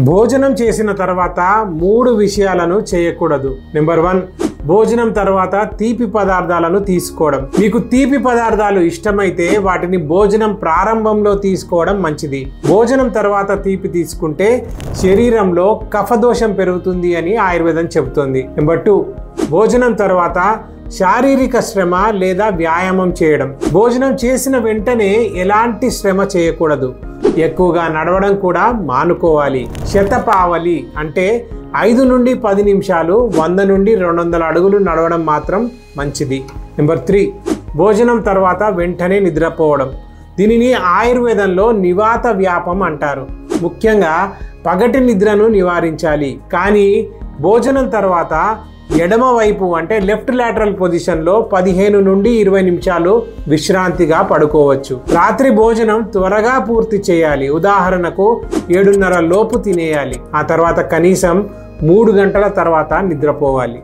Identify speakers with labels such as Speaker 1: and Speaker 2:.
Speaker 1: భోజనం చేసిన తర్వాత 3 విషయాలను చేయకూడదు. నెంబర్ 1, భోజనం తర్వాత తీపి పదార్థాలను తీసుకోవడం. మీకు తీపి పదార్థాలు ఇష్టమైతే వాటిని భోజనం ప్రారంభంలో తీసుకోవడం మంచిది. భోజనం తర్వాత తీపి తీసుకుంటే శరీరంలో కఫదోషం పెరుగుతుంది అని ఆయుర్వేదం చెబుతోంది. నెంబర్ 2, భోజనం తర్వాత శారీరక శ్రమ లేదా వ్యాయామం చేయడం. భోజనం చేసిన వెంటనే ఎలాంటి శ్రమ చేయకూడదు. ఎక్కువగా నడవడం కూడా మానుకోవాలి. శతపావలి అంటే 5 నుండి 10 నిమిషాలు 100 నుండి 200 అడుగులు నడవడం మాత్రం మంచిది. నెంబర్ 3, భోజనం తర్వాత వెంటనే నిద్రపోవడం. దీనిని ఆయుర్వేదంలో నివాత వ్యాపం అంటారు. ముఖ్యంగా పగటి నిద్రను నివారించాలి. కానీ భోజనం తర్వాత ఎడమ వైపు అంటే లెఫ్ట్ లాటరల్ పొజిషన్లో 15 నుండి 20 నిమిషాలు విశ్రాంతిగా పడుకోవచ్చు. రాత్రి భోజనం త్వరగా పూర్తి చేయాలి. ఉదాహరణకు 7:30 లోపు తినేయాలి. ఆ తర్వాత కనీసం 3 గంటల తర్వాత నిద్రపోవాలి.